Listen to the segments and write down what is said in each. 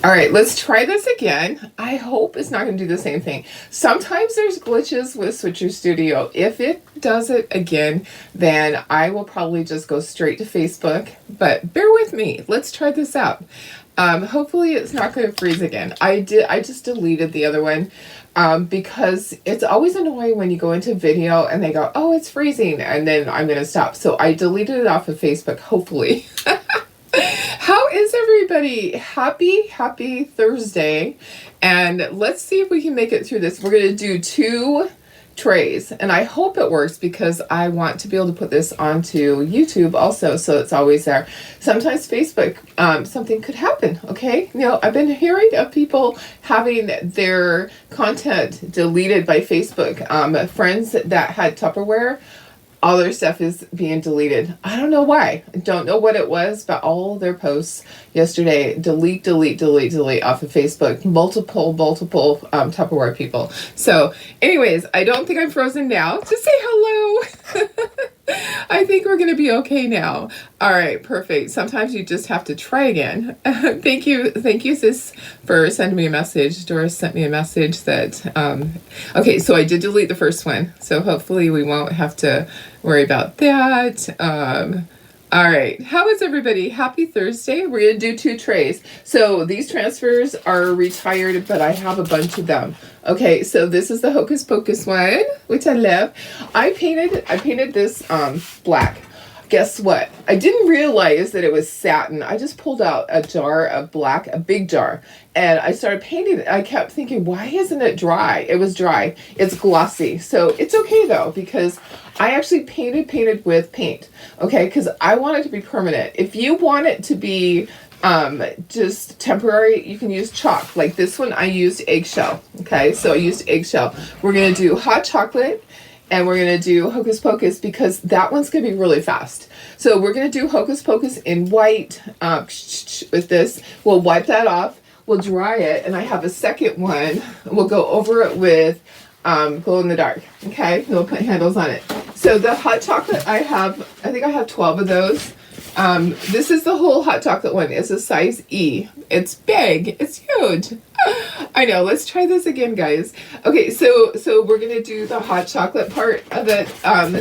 All right, let's try this again. I hope it's not going to do the same thing. Sometimes there's glitches with Switcher Studio. If it does it again, then I will probably just go straight to Facebook. But bear with me. Let's try this out. Hopefully it's not going to freeze again. I just deleted the other one because it's always annoying when you go into video and they go, oh, it's freezing, and then I'm going to stop. So I deleted it off of Facebook, hopefully. How is everybody? Happy Thursday. And let's see if we can make it through this. We're going to do 2 trays, and I hope it works because I want to be able to put this onto YouTube also, so it's always there. Sometimes Facebook, something could happen, okay? You know, I've been hearing of people having their content deleted by Facebook. Friends that had Tupperware, all their stuff is being deleted. I don't know why. I don't know what it was, but all their posts yesterday, delete off of Facebook. Multiple Tupperware people. So anyways, I don't think I'm frozen now. Just say hello. I think we're going to be okay now. All right, perfect. Sometimes you just have to try again. Thank you, sis, for sending me a message. Doris sent me a message that, okay, so I did delete the first one. So hopefully we won't have to worry about that. All right, how is everybody? Happy Thursday. We're going to do 2 trays. So these transfers are retired, but I have a bunch of them. Okay, so this is the Hocus Pocus one, which I love. I painted this black. Guess what? I didn't realize that it was satin. I just pulled out a jar of black, a big jar, and I started painting it. I kept thinking, why isn't it dry? It was dry. It's glossy. So it's okay though, because I actually painted with paint. Okay, because I want it to be permanent. If you want it to be just temporary, you can use chalk. Like this one, I used eggshell. Okay, so I used eggshell. We're going to do hot chocolate, and we're going to do Hocus Pocus because that one's going to be really fast. So we're going to do Hocus Pocus in white with this. We'll wipe that off. We'll dry it. And I have a second one. We'll go over it with glow in the dark. Okay, we'll put handles on it. So the hot chocolate, I think I have 12 of those. This is the whole hot chocolate one. It's a size E. It's big. It's huge. I know. Let's try this again, guys. Okay, so we're gonna do the hot chocolate part of it.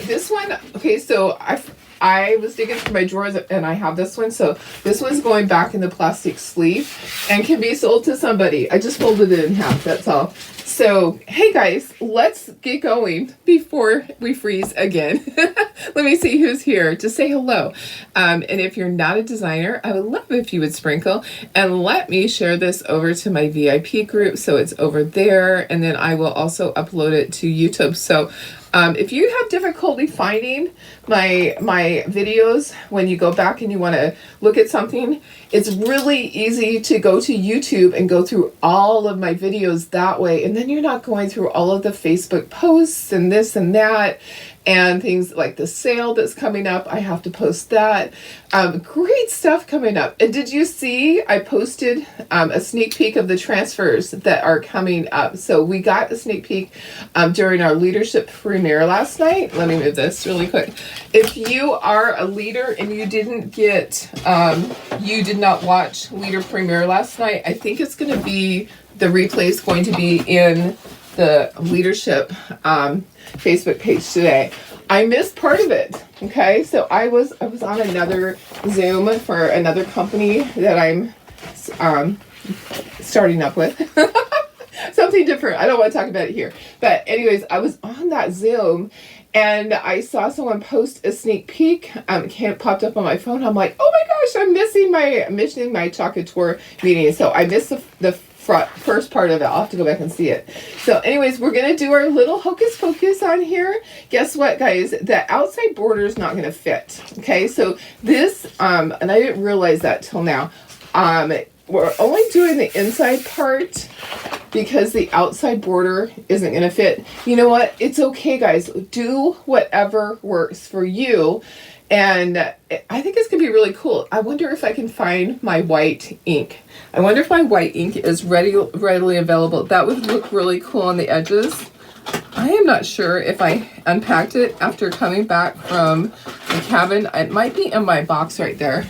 This one. Okay, so I was digging through my drawers and I have this one. So this one's going back in the plastic sleeve and can be sold to somebody. I just folded it in half. That's all. So, hey guys, let's get going before we freeze again. Let me see who's here. Just say hello. And if you're not a designer, I would love if you would sprinkle and let me share this over to my VIP group. So it's over there, and then I will also upload it to YouTube. So if you have difficulty finding my videos when you go back and you want to look at something, it's really easy to go to YouTube and go through all of my videos that way. And then you're not going through all of the Facebook posts and this and that and things like the sale that's coming up. I have to post that. Great stuff coming up. And did you see I posted a sneak peek of the transfers that are coming up? So we got a sneak peek during our leadership premiere last night. Let me move this really quick. If you are a leader and you didn't get, you did not watch leader premiere last night, I think it's going to be, the replay is going to be in the leadership Facebook page today. I missed part of it. Okay, so I was on another Zoom for another company that I'm starting up with. Something different. I don't want to talk about it here. But anyways, I was on that Zoom and I saw someone post a sneak peek. It popped up on my phone. I'm like, oh my gosh, I'm missing my chocolate tour meeting. So I missed the first part of it. I'll have to go back and see it. So anyways, we're going to do our little Hocus Pocus on here. Guess what, guys? The outside border is not going to fit. Okay, so this, and I didn't realize that till now. We're only doing the inside part because the outside border isn't going to fit. You know what? It's okay, guys. Do whatever works for you. And I think it's going to be really cool. I wonder if I can find my white ink. I wonder if my white ink is readily available. That would look really cool on the edges. I am not sure if I unpacked it after coming back from the cabin. It might be in my box right there.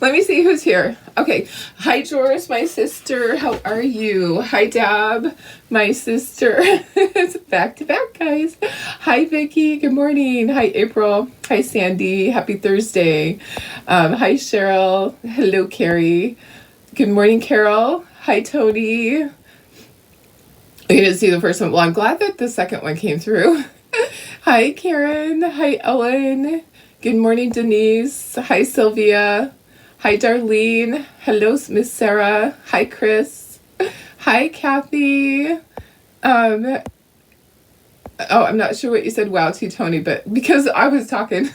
Let me see who's here. Okay. Hi, Joris, my sister. How are you? Hi, Dab, my sister. It's back to back, guys. Hi, Vicky. Good morning. Hi, April. Hi, Sandy. Happy Thursday. Hi, Cheryl. Hello, Carrie. Good morning, Carol. Hi, Tony. I didn't see the first one. Well, I'm glad that the second one came through. Hi, Karen. Hi, Ellen. Good morning, Denise. Hi, Sylvia. Hi, Darlene. Hello, Miss Sarah. Hi, Chris. Hi, Kathy. Oh, I'm not sure what you said wow to, Tony, but because I was talking.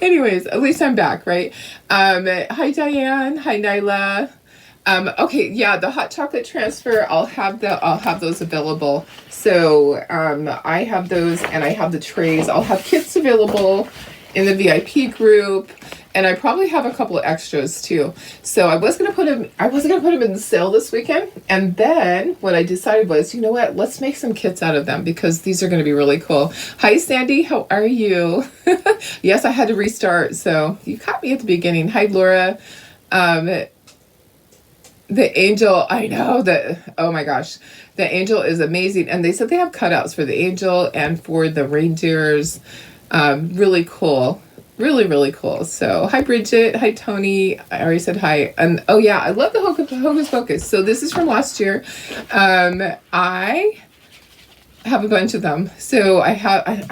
Anyways, at least I'm back, right? Hi, Diane. Hi, Nyla. Okay, yeah, the hot chocolate transfer, I'll have those available. So, I have those, and I have the trays. I'll have kits available in the VIP group, and I probably have a couple of extras too. So I wasn't gonna put them in the sale this weekend, and then what I decided was, you know what, let's make some kits out of them because these are gonna be really cool. Hi, Sandy, how are you? Yes, I had to restart, so you caught me at the beginning. Hi, Laura. The angel, I know that, oh my gosh, the angel is amazing. And they said they have cutouts for the angel and for the reindeers. Really cool. Really, really cool. So, hi, Bridget. Hi, Tony. I already said hi. And oh yeah, I love the Hocus Pocus. So this is from last year. I have a bunch of them. So I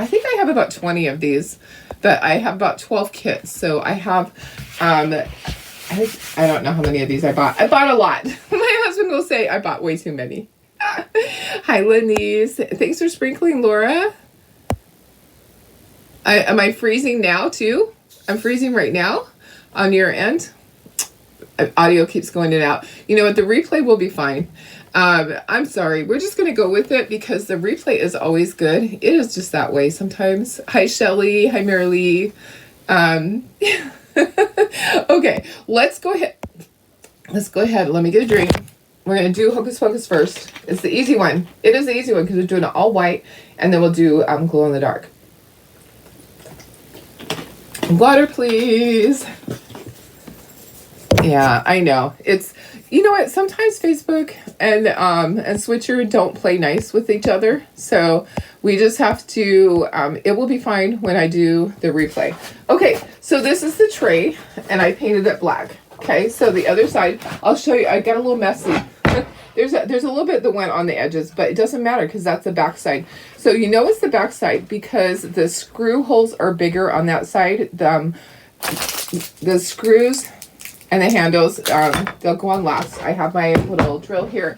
think I have about 20 of these, but I have about 12 kits. So I have, I don't know how many of these I bought. I bought a lot. My husband will say I bought way too many. Hi, Lenise. Thanks for sprinkling, Laura. Am I freezing now too? I'm freezing right now on your end. Audio keeps going in and out. You know what? The replay will be fine. I'm sorry. We're just going to go with it because the replay is always good. It is just that way sometimes. Hi, Shelly. Hi, Marilee. Okay, let's go ahead. Let me get a drink. We're going to do Hocus Pocus first. It's the easy one. It is the easy one because we're doing it all white, and then we'll do glow in the dark. Water, please. Yeah, I know. It's, you know what? Sometimes Facebook and Switcher don't play nice with each other. So we just have to, it will be fine when I do the replay. Okay, so this is the tray, and I painted it black. Okay, so the other side, I'll show you. I got a little messy. There's a little bit that went on the edges, but it doesn't matter because that's the back side. So you know it's the back side because the screw holes are bigger on that side. The screws and the handles, they'll go on last. I have my little drill here.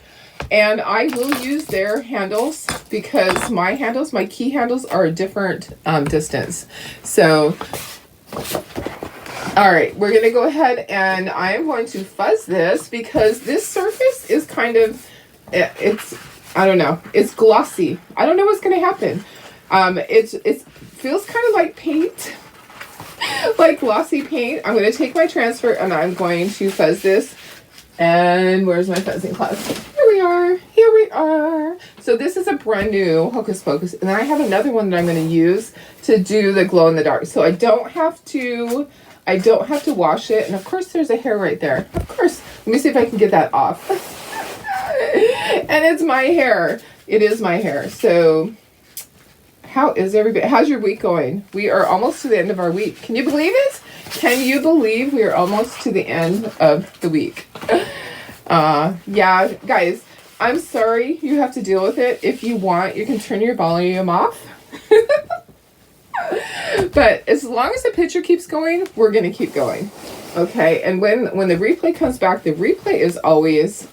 And I will use their handles because my key handles are a different distance. So, all right, we're going to go ahead and I'm going to fuzz this because this surface is kind of, I don't know, it's glossy. I don't know what's going to happen. It feels kind of like paint, like glossy paint. I'm going to take my transfer and I'm going to fuzz this. And where's my fuzzing class? Here we are. So this is a brand new Hocus Pocus. And then I have another one that I'm going to use to do the glow in the dark. So I don't have to wash it. And of course there's a hair right there. Of course. Let me see if I can get that off. And it's my hair. It is my hair. So how is everybody? How's your week going? We are almost to the end of our week. Can you believe it? Can you believe we are almost to the end of the week? Yeah, guys, I'm sorry you have to deal with it. If you want, you can turn your volume off. But as long as the picture keeps going, we're going to keep going. Okay, and when the replay comes back, the replay is always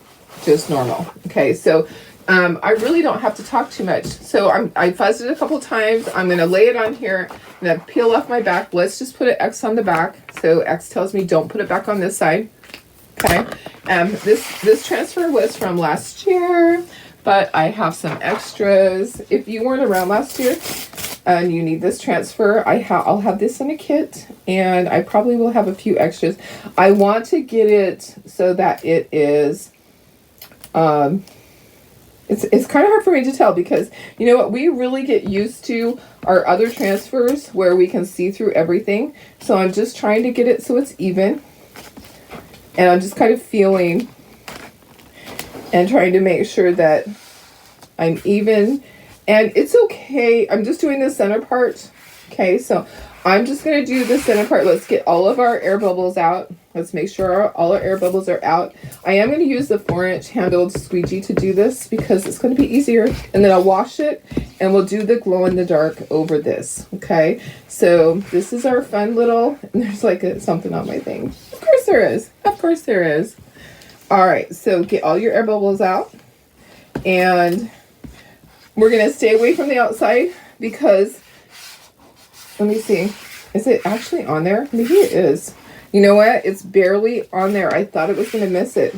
just normal. Okay, so I really don't have to talk too much. So I fuzzed it a couple times. I'm going to lay it on here. I'm going to peel off my back. Let's just put an X on the back. So X tells me don't put it back on this side. Okay. This transfer was from last year, but I have some extras. If you weren't around last year and you need this transfer, I'll have this in a kit, and I probably will have a few extras. I want to get it so that it is It's kind of hard for me to tell because, you know what, we really get used to our other transfers where we can see through everything. So I'm just trying to get it so it's even. And I'm just kind of feeling and trying to make sure that I'm even. And it's okay. I'm just doing the center part. Okay, so I'm just going to do the center part. Let's get all of our air bubbles out. Let's make sure all our air bubbles are out. I am going to use the 4-inch handled squeegee to do this because it's going to be easier. And then I'll wash it and we'll do the glow in the dark over this. Okay, so this is our fun little, and there's like something on my thing. Of course there is. Of course there is. All right, so get all your air bubbles out. And we're going to stay away from the outside because, let me see. Is it actually on there? Maybe it is. You know what? It's barely on there. I thought it was going to miss it.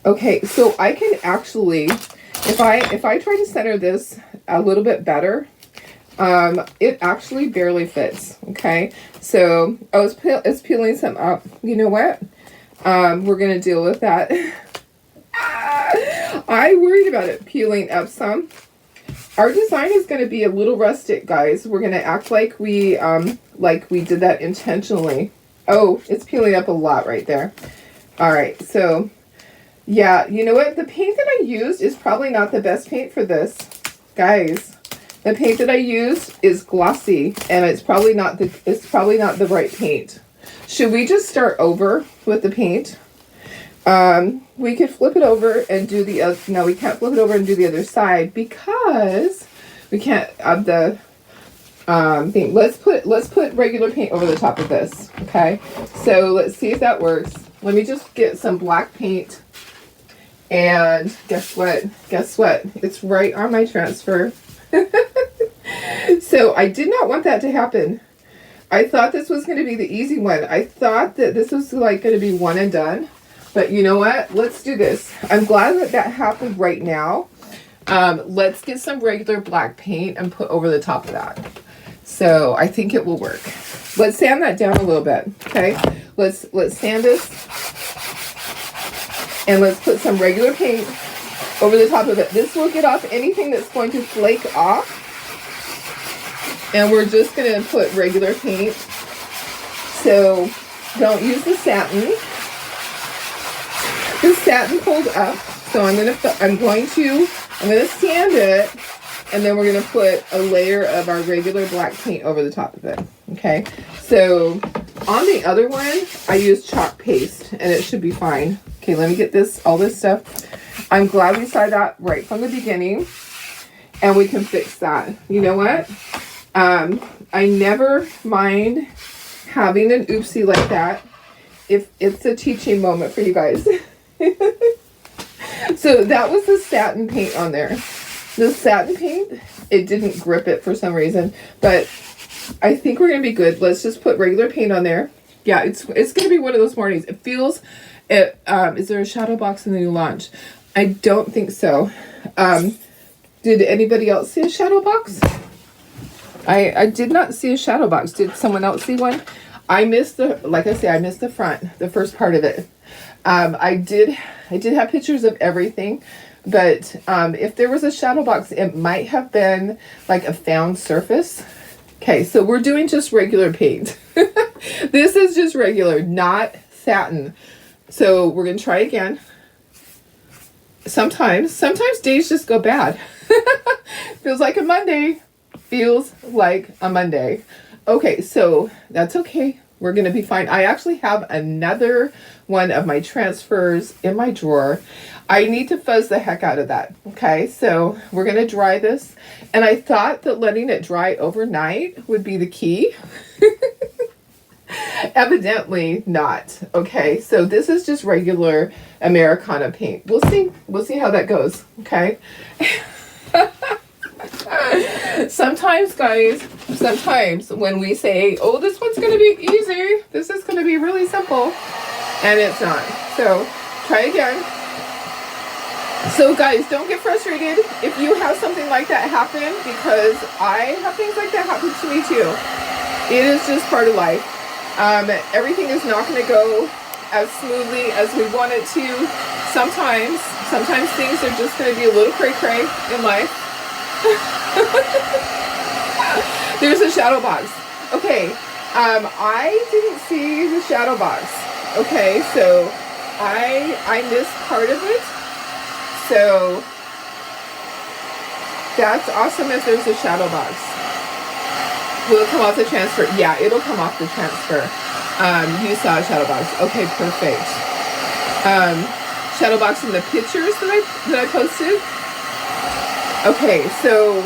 Okay, so I can actually, if I try to center this a little bit better, it actually barely fits. Okay, so it's peeling some up. You know what? We're going to deal with that. I worried about it peeling up some. Our design is going to be a little rustic, guys. We're going to act like we did that intentionally. Oh, it's peeling up a lot right there. All right, so yeah, you know what? The paint that I used is probably not the best paint for this, guys. The paint that I used is glossy, and it's probably not the right paint. Should we just start over with the paint? We could flip it over and do the other. No, we can't flip it over and do the other side because we can't add the thing. Let's put regular paint over the top of this. Okay, so let's see if that works. Let me just get some black paint, and guess what? It's right on my transfer. So I did not want that to happen. I thought this was going to be the easy one. I thought that this was like going to be one and done. But you know what? Let's do this. I'm glad that happened right now. Let's get some regular black paint and put over the top of that. So I think it will work. Let's sand that down a little bit. Okay. Let's sand this. And let's put some regular paint over the top of it. This will get off anything that's going to flake off. And we're just going to put regular paint. So don't use the satin. The satin pulled up, so I'm gonna sand it, and then we're gonna put a layer of our regular black paint over the top of it. Okay, so on the other one, I used chalk paste, and it should be fine. Okay, let me get all this stuff. I'm glad we saw that right from the beginning, and we can fix that. You know what? I never mind having an oopsie like that if it's a teaching moment for you guys. So that was the satin paint on there. The satin paint, it didn't grip it for some reason, but I think we're gonna be good. Let's just put regular paint on there. Yeah, it's gonna be one of those mornings. It feels it. Is there a shadow box in the new launch? I don't think so. Did anybody else see a shadow box? I did not see a shadow box. Did someone else see one? I missed I missed the front, the first part of it. I did have pictures of everything, but if there was a shadow box, it might have been like a found surface. Okay, so we're doing just regular paint. This is just regular, not satin. So we're gonna try again. Sometimes days just go bad. Feels like a Monday. Feels like a Monday. Okay, so that's okay. We're going to be fine. I actually have another one of my transfers in my drawer. I need to fuzz the heck out of that. Okay, so we're going to dry this. And I thought that letting it dry overnight would be the key. Evidently not. Okay, so this is just regular Americana paint. We'll see how that goes. Okay. Sometimes, guys, when we say, oh, this one's going to be easy, this is going to be really simple, and it's not. So try again. So guys, don't get frustrated if you have something like that happen, because I have things like that happen to me too. It is just part of life. Everything is not going to go as smoothly as we want it to. Sometimes Sometimes things are just going to be a little cray-cray in life. There's a shadow box. Okay, I didn't see the shadow box. Okay, so I missed part of it. So that's awesome if there's a shadow box. Will it come off the transfer? Yeah, it'll come off the transfer. You saw a shadow box. Okay, perfect. Shadow box in the pictures that I posted. Okay, so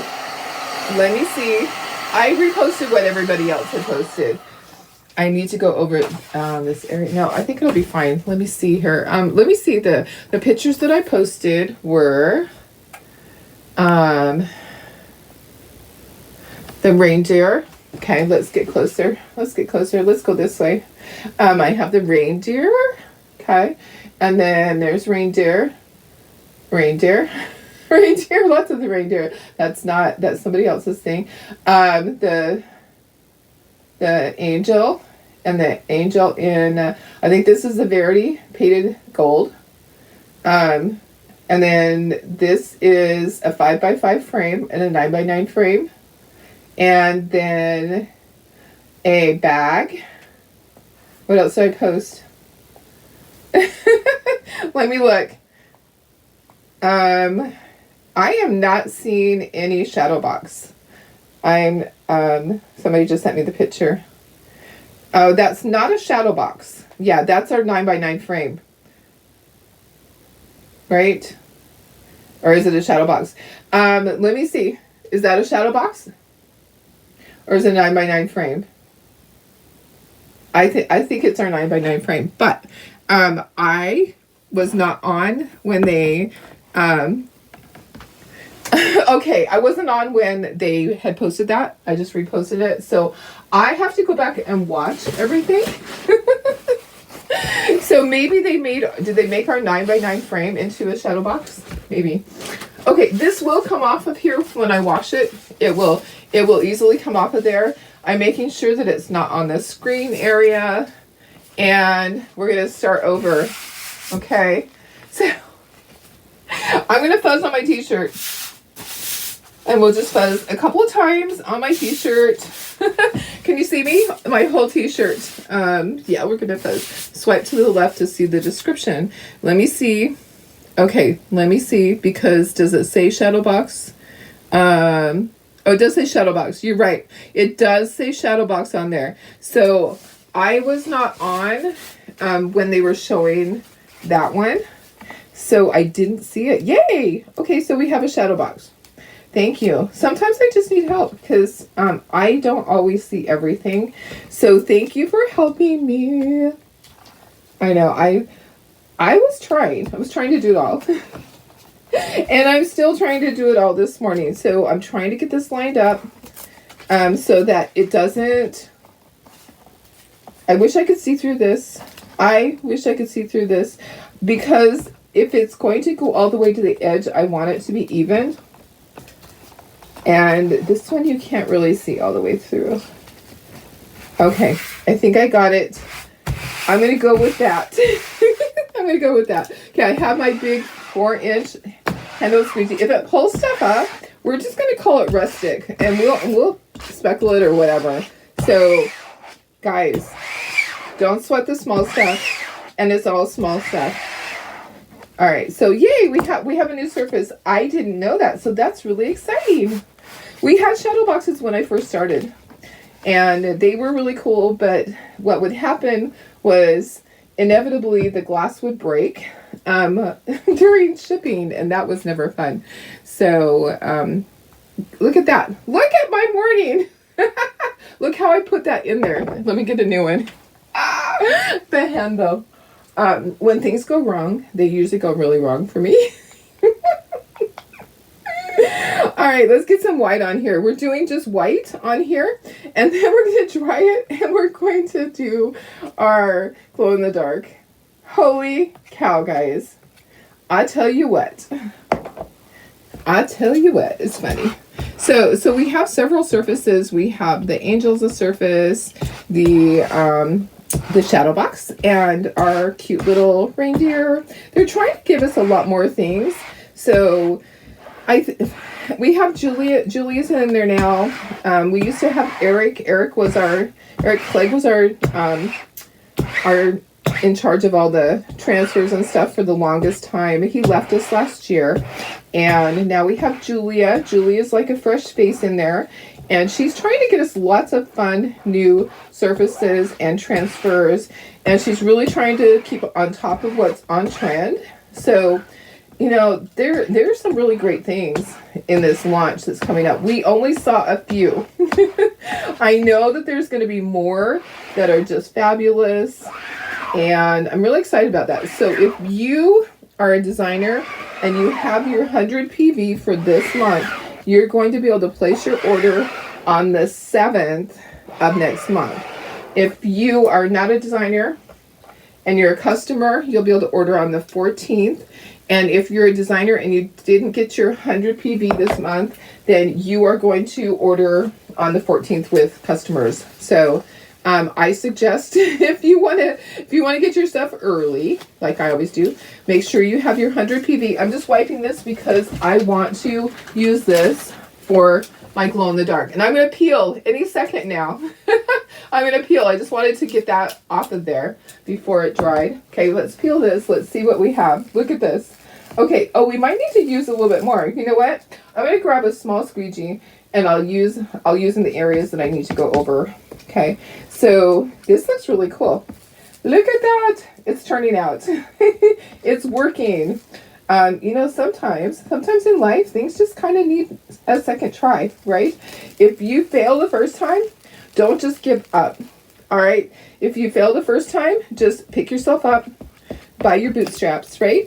let me see. I reposted what everybody else had posted. I need to go over this area. No, I think it'll be fine. Let me see here. Let me see. The pictures that I posted were the reindeer. Okay, let's get closer. Let's get closer. Let's go this way. I have the reindeer. Okay, and then there's reindeer. Reindeer. Lots of the reindeer. That's somebody else's thing. The angel, and the angel in I think this is the Verity painted gold. And then this is a 5x5 frame and a 9x9 frame, and then a bag. What else did I post? Let me look. I am not seeing any shadow box. Somebody just sent me the picture. Oh, that's not a shadow box. Yeah, that's our 9x9 frame. Right? Or is it a shadow box? Let me see. Is that a shadow box? Or is it a 9x9 frame? I think it's our 9x9 frame. But I was not on when they okay, I wasn't on when they had posted that. I just reposted it. So I have to go back and watch everything. So maybe did they make our 9x9 frame into a shadow box? Maybe. Okay, this will come off of here when I wash it. It will easily come off of there. I'm making sure that it's not on the screen area. And we're going to start over. Okay. So I'm going to fuzz on my t-shirt. And we'll just fuzz a couple of times on my t-shirt. Can you see me? My whole t-shirt. Yeah, we're going to fuzz. Swipe to the left to see the description. Let me see. Okay, let me see. Because does it say shadow box? Oh, it does say shadow box. You're right. It does say shadow box on there. So I was not on when they were showing that one. So I didn't see it. Yay! Okay, so we have a shadow box. Thank you. Sometimes I just need help because I don't always see everything. So thank you for helping me. I know. I was trying. I was trying to do it all. And I'm still trying to do it all this morning. So I'm trying to get this lined up so that it doesn't... I wish I could see through this. I wish I could see through this because if it's going to go all the way to the edge, I want it to be even. And this one you can't really see all the way through. Okay, I think I got it. I'm going to go with that. I'm going to go with that. Okay, I have my big 4-inch handle squeegee. If it pulls stuff up, we're just going to call it rustic. And we'll speckle it or whatever. So, guys, don't sweat the small stuff. And it's all small stuff. All right, so yay, we have a new surface. I didn't know that, so that's really exciting. We had shadow boxes when I first started, and they were really cool, but what would happen was inevitably the glass would break during shipping, and that was never fun. So look at that. Look at my morning. Look how I put that in there. Let me get a new one. The handle. When things go wrong, they usually go really wrong for me. All right, let's get some white on here. We're doing just white on here, and then we're going to dry it, and we're going to do our glow in the dark. Holy cow, guys. I tell you what. It's funny. So we have several surfaces. We have the angel's a surface, the the shadow box and our cute little reindeer. They're trying to give us a lot more things. So we have Julia. Julia's in there now. We used to have Eric. Eric Clegg was our in charge of all the transfers and stuff for the longest time. He left us last year. And now we have Julia. Julia's like a fresh face in there. And she's trying to get us lots of fun new surfaces and transfers. And she's really trying to keep on top of what's on trend. So, you know, there's some really great things in this launch that's coming up. We only saw a few. I know that there's going to be more that are just fabulous. And I'm really excited about that. So if you are a designer and you have your 100 PV for this month, you're going to be able to place your order on the 7th of next month. If you are not a designer and you're a customer, you'll be able to order on the 14th. And if you're a designer and you didn't get your 100 PV this month, then you are going to order on the 14th with customers. So I suggest if you want to get your stuff early, like I always do, make sure you have your 100 PV. I'm just wiping this because I want to use this for my glow in the dark, and I'm going to peel any second now. I'm going to peel. I just wanted to get that off of there before it dried. Okay, let's peel this. Let's see what we have. Look at this. Okay. Oh, we might need to use a little bit more. You know what? I'm going to grab a small squeegee and I'll use in the areas that I need to go over. Okay. So this looks really cool. Look at that. It's turning out. It's working. You know, sometimes in life, things just kind of need a second try, right? If you fail the first time, don't just give up. All right. If you fail the first time, just pick yourself up by your bootstraps, right?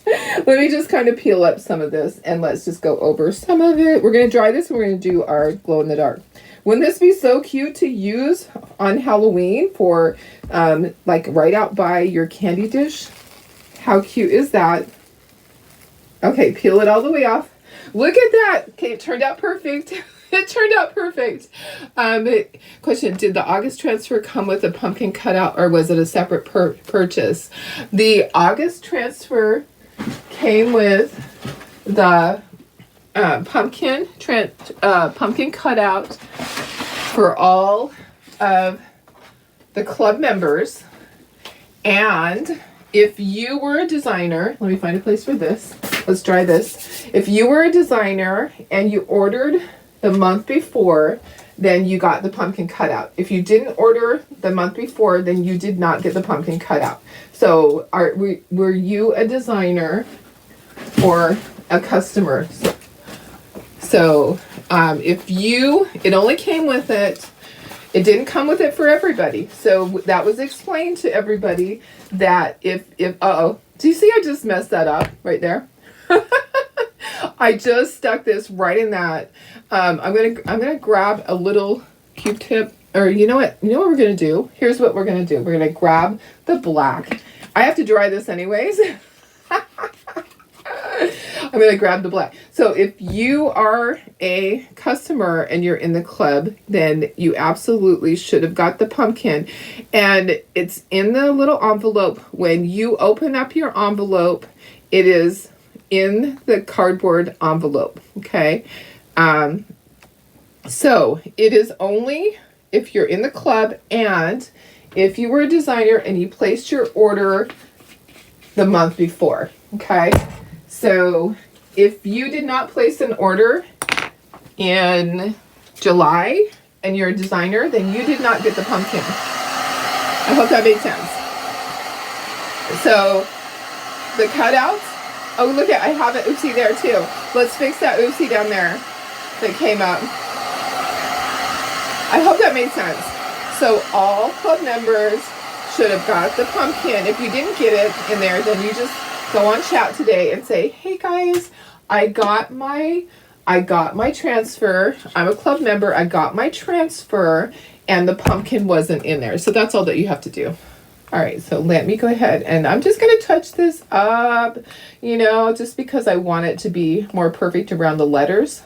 Let me just kind of peel up some of this and let's just go over some of it. We're going to dry this and we're going to do our glow in the dark. Wouldn't this be so cute to use on Halloween for like right out by your candy dish? How cute is that? Okay, peel it all the way off. Look at that. Okay, it turned out perfect. It turned out perfect. Question, did the August transfer come with a pumpkin cutout or was it a separate purchase? The August transfer came with the pumpkin cutout for all of the club members. And if you were a designer, let me find a place for this. Let's try this. If you were a designer and you ordered the month before, then you got the pumpkin cutout. If you didn't order the month before, then you did not get the pumpkin cutout. So were you a designer or a customer? So it only came with it. It didn't come with it for everybody. So that was explained to everybody that if do you see I just messed that up right there? I just stuck this right in that. I'm gonna grab a little Q-tip, or you know what we're gonna do? Here's what we're gonna do. We're gonna grab the black. I have to dry this anyways. I'm going to grab the black. So if you are a customer and you're in the club, then you absolutely should have got the pumpkin. And it's in the little envelope. When you open up your envelope, it is in the cardboard envelope. Okay. So it is only if you're in the club and if you were a designer and you placed your order the month before. Okay. So if you did not place an order in July and you're a designer, then you did not get the pumpkin. I hope that made sense. So the cutouts, oh look at, I have an oopsie there too. Let's fix that oopsie down there that came up. I hope that made sense. So all club members should have got the pumpkin. If you didn't get it in there, then you just go on chat today and say, hey guys, I got my transfer. I'm a club member. I got my transfer and the pumpkin wasn't in there. So that's all that you have to do. All right, so let me go ahead and I'm just going to touch this up, you know, just because I want it to be more perfect around the letters.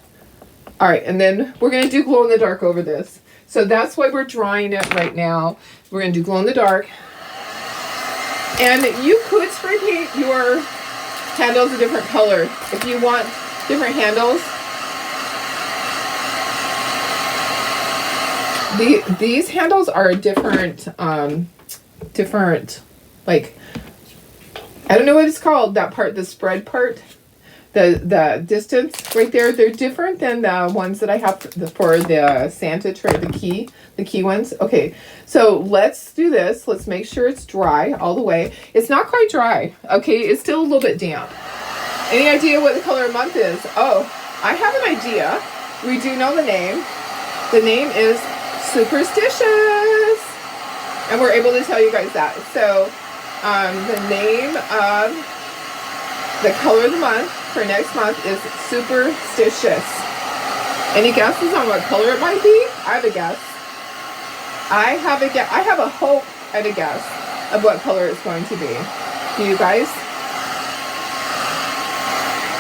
All right, and then we're going to do glow in the dark over this. So that's why we're drying it right now. We're going to do glow in the dark. And you could spray paint your handles a different color if you want different handles. These handles are different, like, I don't know what it's called, that part, the spread part, the distance right there. They're different than the ones that I have for the Santa tray, the key ones. Okay, so let's do this. Let's make sure it's dry all the way. It's not quite dry, okay? It's still a little bit damp. Any idea what the color of the month is? Oh, I have an idea. We do know the name. The name is Superstitious. And we're able to tell you guys that. So, the name of the color of the month for next month is Superstitious. Any guesses on what color it might be? I have a guess. I have a hope and a guess of what color it's going to be. Do you guys?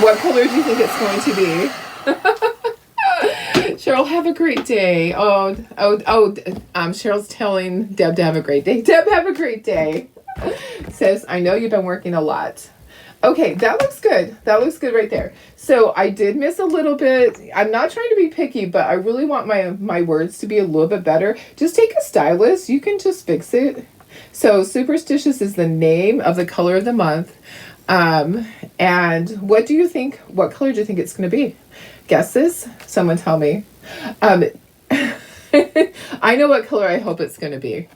What color do you think it's going to be? Cheryl, have a great day. Cheryl's telling Deb to have a great day. Deb, have a great day. Says, I know you've been working a lot. Okay, that looks good. That looks good right there. So I did miss a little bit. I'm not trying to be picky, but I really want my words to be a little bit better. Just take a stylus. You can just fix it. So Superstitious is the name of the color of the month. And what do you think? What color do you think it's going to be? Guesses? Someone tell me. I know what color I hope it's going to be.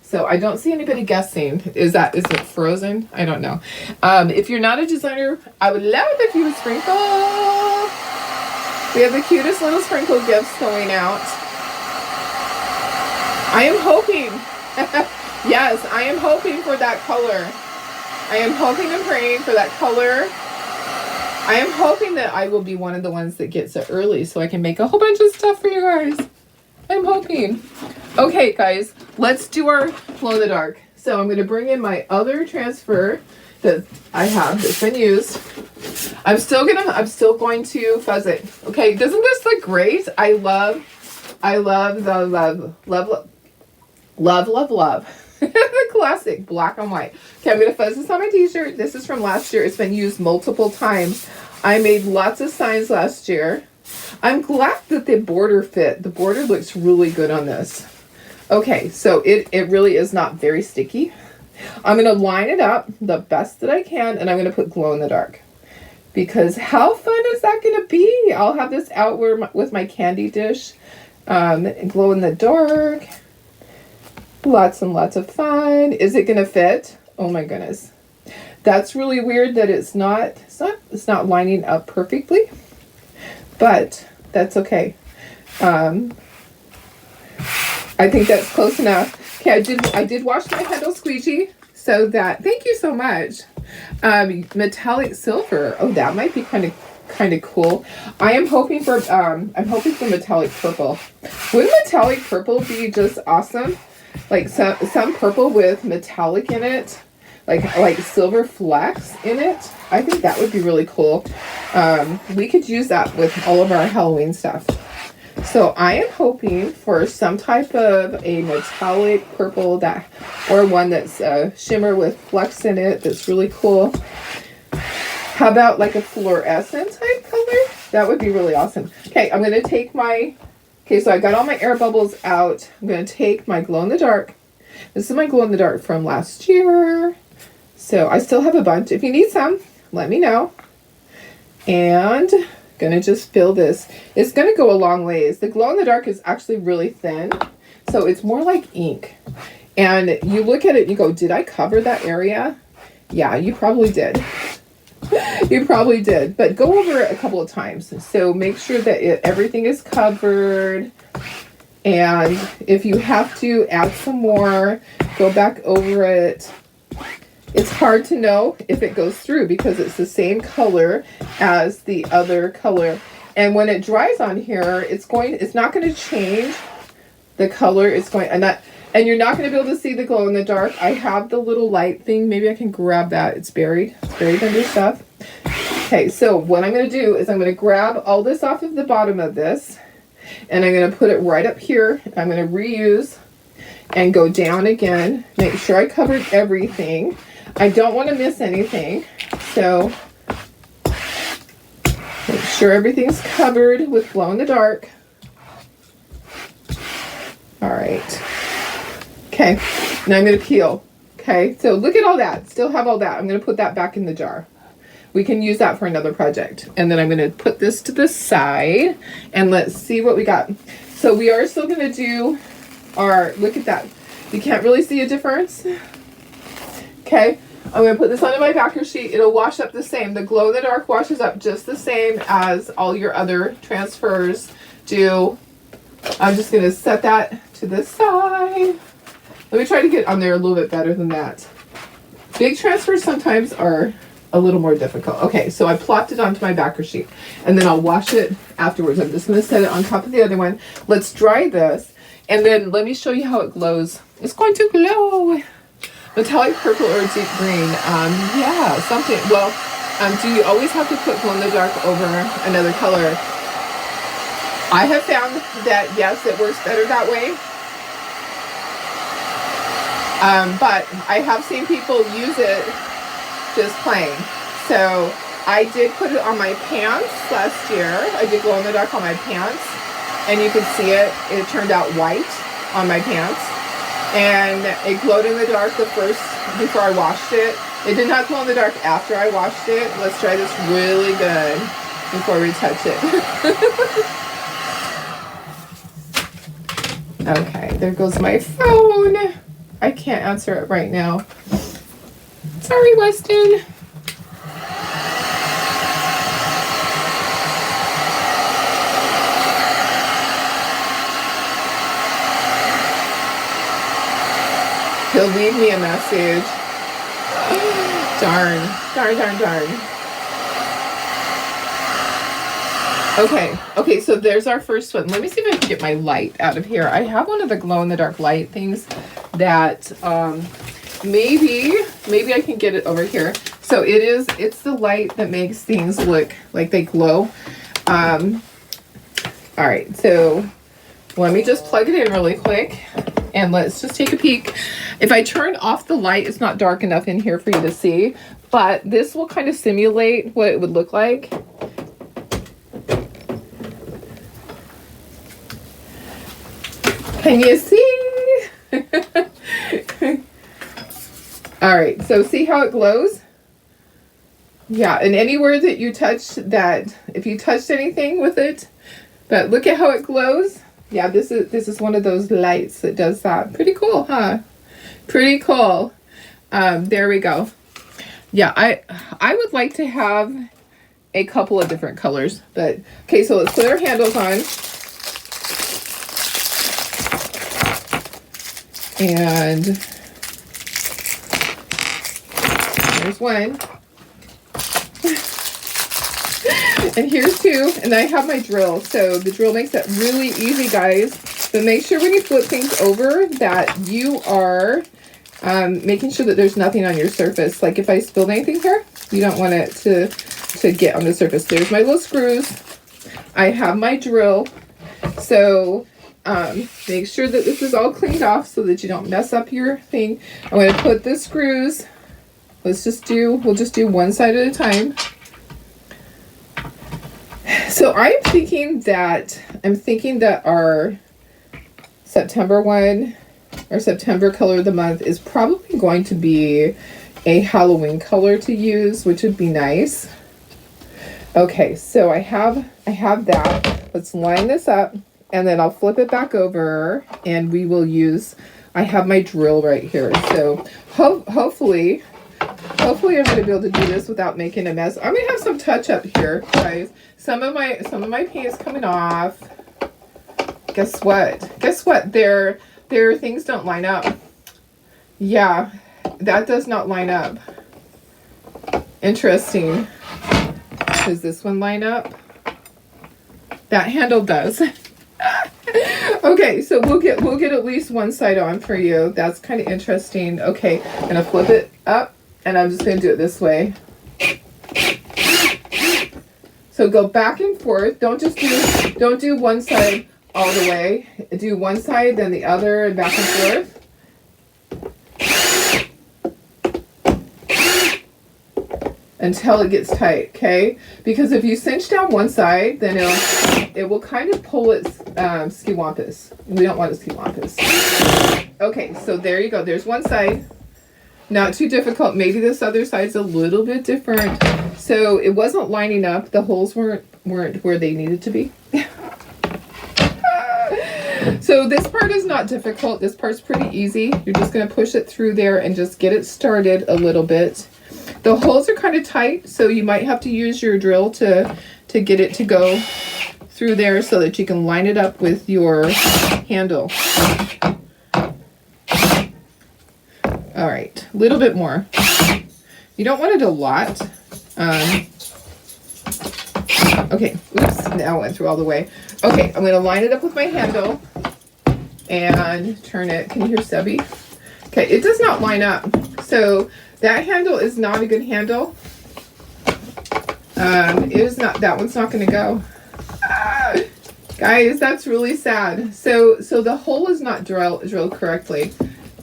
So I don't see anybody guessing. Is it frozen? I don't know. If you're not a designer, I would love it if you would sprinkle. We have the cutest little sprinkle gifts going out. I am hoping. Yes, I am hoping for that color. I am hoping and praying for that color. I am hoping that I will be one of the ones that gets it early so I can make a whole bunch of stuff for you guys. I'm hoping. Okay, guys, let's do our glow in the dark. So I'm going to bring in my other transfer that I have that's been used. I'm still going to fuzz it. Okay, doesn't this look great? I love the love. The classic black and white. Okay, I'm going to fuzz this on my t-shirt. This is from last year. It's been used multiple times. I made lots of signs last year. I'm glad that the border fit. The border looks really good on this. Okay, so it really is not very sticky. I'm going to line it up the best that I can, and I'm going to put glow in the dark. Because how fun is that going to be? I'll have this out with my candy dish. Glow in the dark. Lots and lots of fun. Is it going to fit? Oh my goodness. That's really weird that it's not lining up perfectly. But that's okay. I think that's close enough. Okay, I did wash my handle squeegee so that, thank you so much. Metallic silver. Oh, that might be kind of cool. I'm hoping for metallic purple. Wouldn't metallic purple be just awesome? Like some purple with metallic in it, like silver flecks in it. I think that would be really cool. We could use that with all of our Halloween stuff. So I am hoping for some type of a metallic purple or one that's shimmer with flecks in it. That's really cool. How about like a fluorescent type color? That would be really awesome. Okay, I'm going to take so I got all my air bubbles out. I'm going to take my glow in the dark. This is my glow in the dark from last year. So I still have a bunch. If you need some, let me know. And I'm going to just fill this. It's going to go a long ways. The glow in the dark is actually really thin. So it's more like ink. And you look at it and you go, did I cover that area? Yeah, you probably did. You probably did, but go over it a couple of times. So make sure that everything is covered. And if you have to add some more, go back over it. It's hard to know if it goes through because it's the same color as the other color. And when it dries on here, it's not going to change the color. And you're not going to be able to see the glow in the dark. I have the little light thing. Maybe I can grab that. It's buried under stuff. Okay, so what I'm going to do is I'm going to grab all this off of the bottom of this. And I'm going to put it right up here. I'm going to reuse and go down again. Make sure I covered everything. I don't want to miss anything. So make sure everything's covered with glow in the dark. All right. Okay, now I'm going to peel. Okay, so look at all that. Still have all that. I'm going to put that back in the jar. We can use that for another project. And then I'm going to put this to the side and let's see what we got. So we are still going to do our, look at that. You can't really see a difference. Okay, I'm going to put this onto my backer sheet. It'll wash up the same. The glow in the dark washes up just the same as all your other transfers do. I'm just going to set that to the side. Let me try to get on there a little bit better than that. Big transfers sometimes are a little more difficult. Okay, so I plopped it onto my backer sheet and then I'll wash it afterwards. I'm just going to set it on top of the other one. Let's dry this and then let me show you how it glows. It's going to glow. Metallic purple or deep green. Yeah, something. Well, do you always have to put glow in the dark over another color? I have found that yes, it works better that way. But I have seen people use it just plain. So I did put it on my pants last year. I did glow in the dark on my pants and you can see it. It turned out white on my pants and it glowed in the dark before I washed it. It did not glow in the dark after I washed it. Let's try this really good before we touch it. Okay, there goes my phone. I can't answer it right now. Sorry, Weston. He'll leave me a message. Darn. Okay, so there's our first one. Let me see if I can get my light out of here. I have one of the glow-in-the-dark light things that maybe I can get it over here. So it's the light that makes things look like they glow. All right, so let me just plug it in really quick and let's just take a peek. If I turn off the light, it's not dark enough in here for you to see, but this will kind of simulate what it would look like. Can you see? All right, so see how it glows? Yeah, and anywhere that you touch that, if you touched anything with it, but look at how it glows. Yeah, this is one of those lights that does that. Pretty cool, huh? Pretty cool. There we go. Yeah, I would like to have a couple of different colors, but okay, so let's put our handles on. And there's one. And here's two. And I have my drill. So the drill makes that really easy, guys. But make sure when you flip things over that you are making sure that there's nothing on your surface. Like if I spilled anything here, you don't want it to get on the surface. There's my little screws. I have my drill. So make sure that this is all cleaned off so that you don't mess up your thing. I'm going to put the screws. We'll just do one side at a time. So I'm thinking that our September one, our September color of the month is probably going to be a Halloween color to use, which would be nice. Okay, so I have that. Let's line this up. And then I'll flip it back over and we will use, I have my drill right here. So hopefully I'm going to be able to do this without making a mess. I'm going to have some touch up here, guys. Some of my paint is coming off. Guess what? Their things don't line up. Yeah, that does not line up. Interesting. Does this one line up? That handle does. Okay, so we'll get at least one side on for you. That's kind of interesting. Okay, I'm gonna flip it up and I'm just gonna do it this way. So go back and forth. Don't do one side all the way. Do one side, then the other, and back and forth. Until it gets tight, okay? Because if you cinch down one side, then it will kind of pull its skiwampus. We don't want a skiwampus. Okay, so there you go. There's one side. Not too difficult. Maybe this other side's a little bit different. So it wasn't lining up. The holes weren't where they needed to be. So this part is not difficult. This part's pretty easy. You're just going to push it through there and just get it started a little bit. The holes are kind of tight, so you might have to use your drill to get it to go through there so that you can line it up with your handle. All right, a little bit more. You don't want it a lot. Okay, oops, now I went through all the way. Okay, I'm going to line it up with my handle and turn it. Can you hear Stubby? Okay, it does not line up. So that handle is not a good handle. It is not, that one's not going to go. Guys, that's really sad. So the hole is not drilled correctly.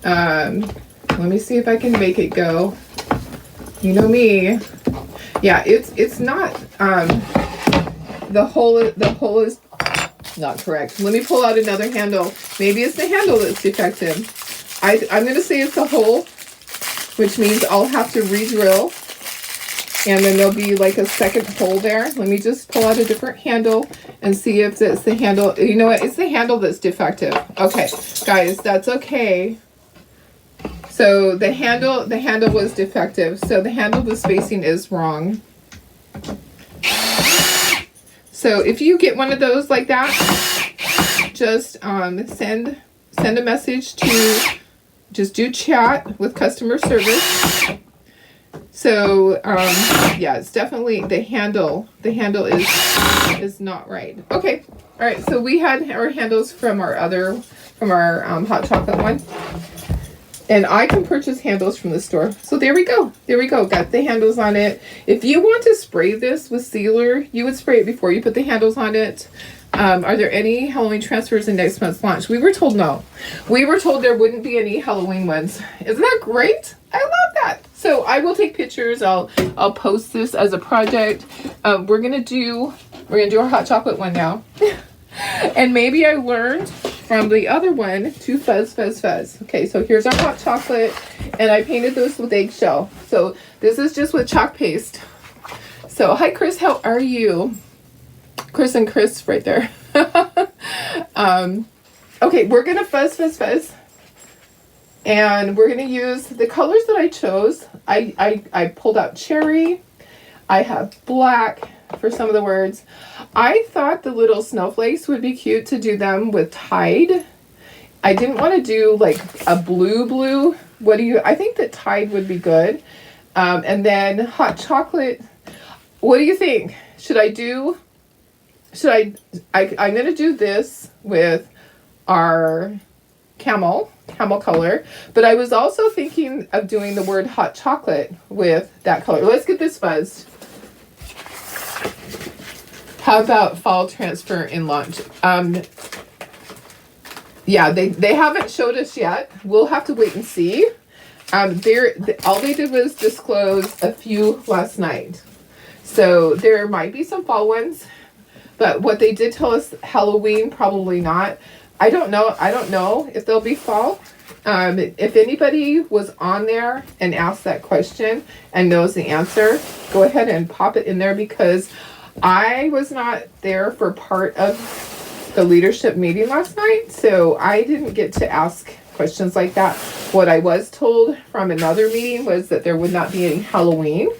Let me see if I can make it go. You know me. Yeah, it's not, the hole is not correct. Let me pull out another handle. Maybe it's the handle that's defective. I'm going to say it's the hole, which means I'll have to re-drill, and then there'll be like a second hole there. Let me just pull out a different handle and see if it's the handle. You know what? It's the handle that's defective. Okay, guys, that's okay. So the handle was defective. So the handle, the spacing is wrong. So if you get one of those like that, just send a message to, just do chat with customer service. So yeah, it's definitely the handle is not right. Okay, all right. So we had our handles from our hot chocolate one. And I can purchase handles from the store. So there we go. There we go. Got the handles on it. If you want to spray this with sealer, you would spray it before you put the handles on it. Are there any Halloween transfers in next month's launch? We were told no. We were told there wouldn't be any Halloween ones. Isn't that great? I love that. So I will take pictures. I'll post this as a project. We're gonna do our hot chocolate one now. And maybe I learned from the other one to fuzz, fuzz, fuzz. Okay, so here's our hot chocolate, and I painted those with eggshell. So this is just with chalk paste. So hi, Chris, how are you? Chris and Chris right there. Okay, we're gonna fuzz, fuzz, fuzz. And we're gonna use the colors that I chose. I pulled out cherry. I have black for some of the words. I thought the little snowflakes would be cute to do them with Tide. I didn't want to do like a blue. I think that Tide would be good. And then hot chocolate. What do you think? I'm going to do this with our camel color, but I was also thinking of doing the word hot chocolate with that color. Let's get this fuzzed. How about fall transfer in launch? Yeah, they haven't showed us yet. We'll have to wait and see. All they did was disclose a few last night. So there might be some fall ones, but what they did tell us, Halloween, probably not. I don't know if they'll be fall. If anybody was on there and asked that question and knows the answer, go ahead and pop it in there, because I was not there for part of the leadership meeting last night, so I didn't get to ask questions like that. What I was told from another meeting was that there would not be any Halloween.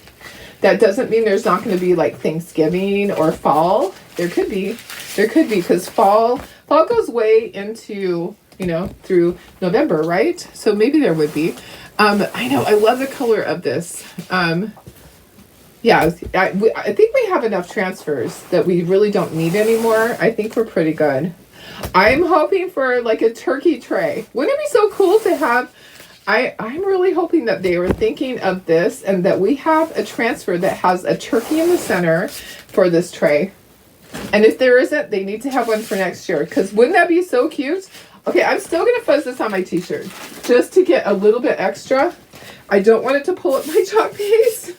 That doesn't mean there's not going to be like Thanksgiving or fall. There could be, because fall goes way into, through November, right? So maybe there would be. I know, I love the color of this. Yeah, I think we have enough transfers that we really don't need anymore. I think we're pretty good. I'm hoping for like a turkey tray. Wouldn't it be so cool to have? I'm really hoping that they were thinking of this and that we have a transfer that has a turkey in the center for this tray. And if there isn't, they need to have one for next year. Because wouldn't that be so cute? Okay, I'm still going to fuzz this on my t-shirt. Just to get a little bit extra. I don't want it to pull up my chalk paste.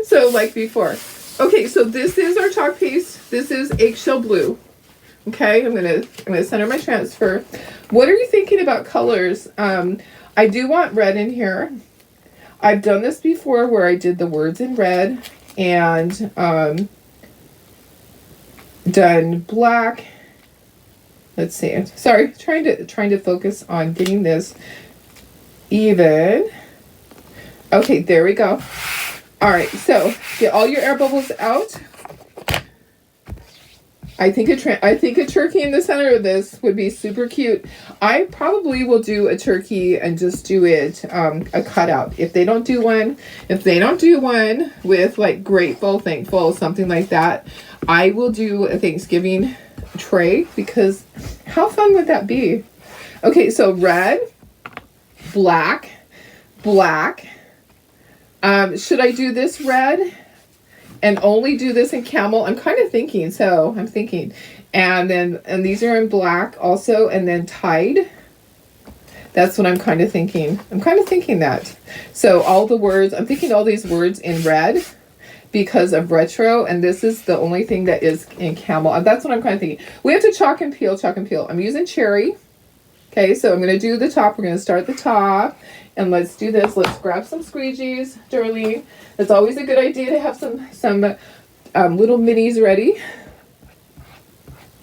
So like before. Okay, so this is our chalk paste. This is eggshell blue. Okay, I'm gonna center my transfer. What are you thinking about colors? I do want red in here. I've done this before where I did the words in red and done black. Let's see. Sorry, trying to focus on getting this even. Okay, there we go. All right, so get all your air bubbles out. I think a turkey in the center of this would be super cute. I probably will do a turkey and just do it a cutout. If they don't do one with like grateful, thankful, something like that, I will do a Thanksgiving tray because how fun would that be? Okay, so red, black. Should I do this red and only do this in camel? I'm kind of thinking, so I'm thinking. And these are in black also, and then tied. That's what I'm kind of thinking. I'm kind of thinking that. So all the words, I'm thinking all these words in red because of retro, and this is the only thing that is in camel. That's what I'm kind of thinking. We have to chalk and peel. I'm using cherry. Okay, so I'm going to do the top. We're going to start the top. And let's do this. Let's grab some squeegees, Darlene. It's always a good idea to have some little minis ready.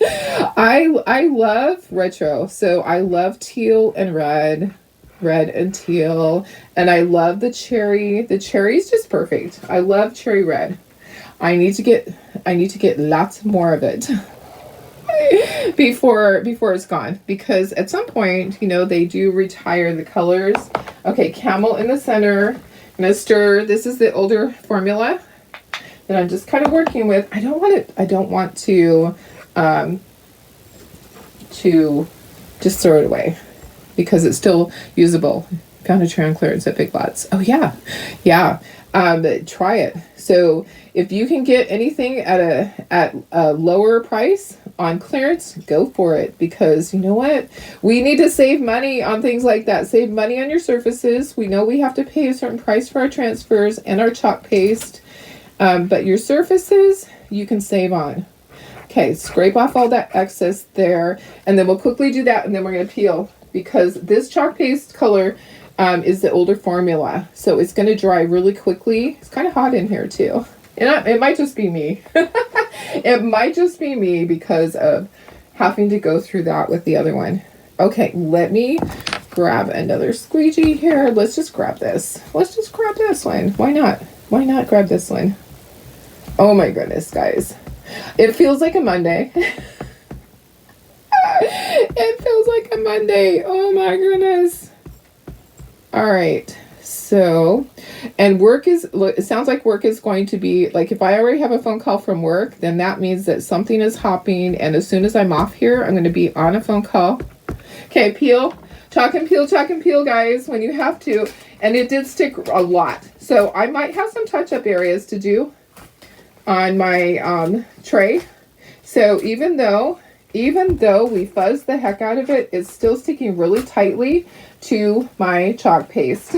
I love retro. So I love teal and red and teal. And I love the cherry. The cherry is just perfect. I love cherry red. I need to get lots more of it. before it's gone, because at some point, you know, they do retire the colors. Okay, camel in the center. I'm gonna stir. This is the older formula that I'm just kind of working with. I don't want to just throw it away because it's still usable. Found a tray on clearance at Big Lots. Oh yeah. Try it. So if you can get anything at a lower price on clearance, go for it, because you know what? We need to save money on things like that. Save money on your surfaces. We know we have to pay a certain price for our transfers and our chalk paste, but your surfaces you can save on. Okay, scrape off all that excess there, and then we'll quickly do that, and then we're going to peel, because this chalk paste color is the older formula, so it's going to dry really quickly. It's kind of hot in here too. It might just be me. It might just be me because of having to go through that with the other one. Okay, let me grab another squeegee here. Let's just grab this. Let's just grab this one. Why not? Why not grab this one? Oh my goodness, guys. It feels like a Monday. It feels like a Monday. Oh my goodness. All right. So, and it sounds like work is going to be, like if I already have a phone call from work, then that means that something is hopping. And as soon as I'm off here, I'm going to be on a phone call. Okay, peel, chalk and peel, guys, when you have to. And it did stick a lot. So I might have some touch-up areas to do on my tray. So even though we fuzzed the heck out of it, it's still sticking really tightly to my chalk paste.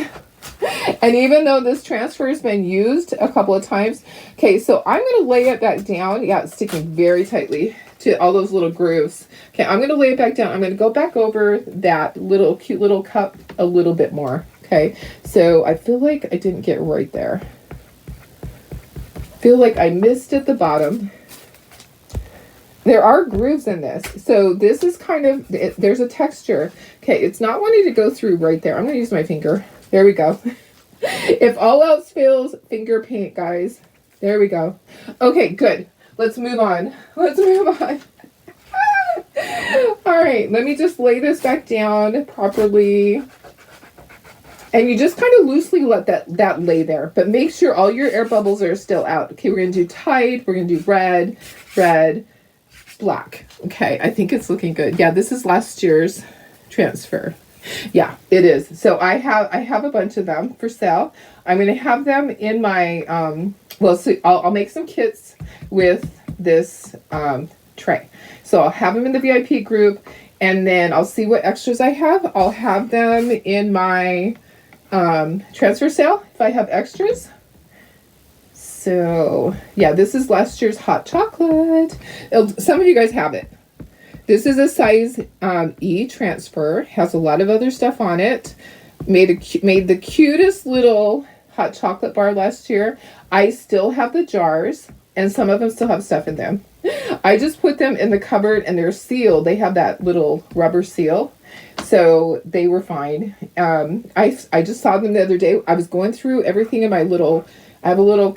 And even though this transfer has been used a couple of times, okay, so I'm going to lay it back down. Yeah, it's sticking very tightly to all those little grooves. Okay, I'm going to lay it back down. I'm going to go back over that little cute little cup a little bit more. Okay, so I feel like I didn't get right there. Feel like I missed at the bottom. There are grooves in this. So this is kind of, there's a texture. Okay, it's not wanting to go through right there. I'm going to use my finger. There we go. If all else fails, finger paint, guys. There we go. Okay, good. Let's move on. All right, let me just lay this back down properly. And you just kind of loosely let that lay there. But make sure all your air bubbles are still out. Okay, we're going to do tight. We're going to do red, black. Okay, I think it's looking good. Yeah, this is last year's transfer. Yeah, it is. So I have a bunch of them for sale. I'm going to have them in my well, so I'll make some kits with this tray. So I'll have them in the VIP group, and then I'll see what extras I have. I'll have them in my transfer sale if I have extras. So yeah, this is last year's hot chocolate. Some of you guys have it. This is a size E transfer. Has a lot of other stuff on it. Made the cutest little hot chocolate bar last year. I still have the jars, and some of them still have stuff in them. I just put them in the cupboard, and they're sealed. They have that little rubber seal, so they were fine. I just saw them the other day. I was going through everything in my little. I have a little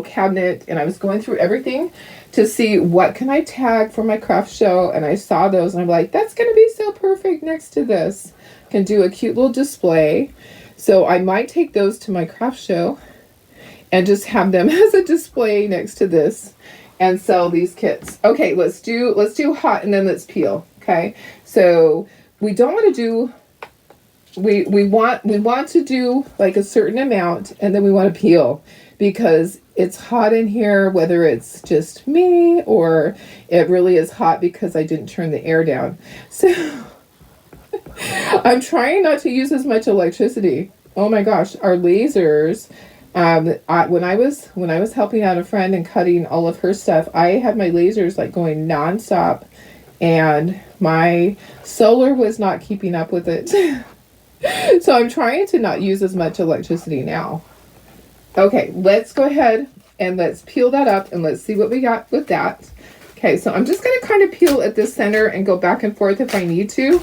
cabinet, and I was going through everything to see what can I tag for my craft show, and I saw those, and I'm like, that's going to be so perfect next to this. Can do a cute little display. So I might take those to my craft show and just have them as a display next to this and sell these kits. Okay, let's do hot, and then let's peel. Okay, so we don't want to do. We want to do like a certain amount, and then we want to peel, because it's hot in here, whether it's just me or it really is hot because I didn't turn the air down. So I'm trying not to use as much electricity. Oh my gosh, our lasers. When I was helping out a friend and cutting all of her stuff, I had my lasers like going nonstop, and my solar was not keeping up with it. So I'm trying to not use as much electricity now. Okay, let's go ahead and let's peel that up, and let's see what we got with that. Okay, so I'm just going to kind of peel at the center and go back and forth if I need to.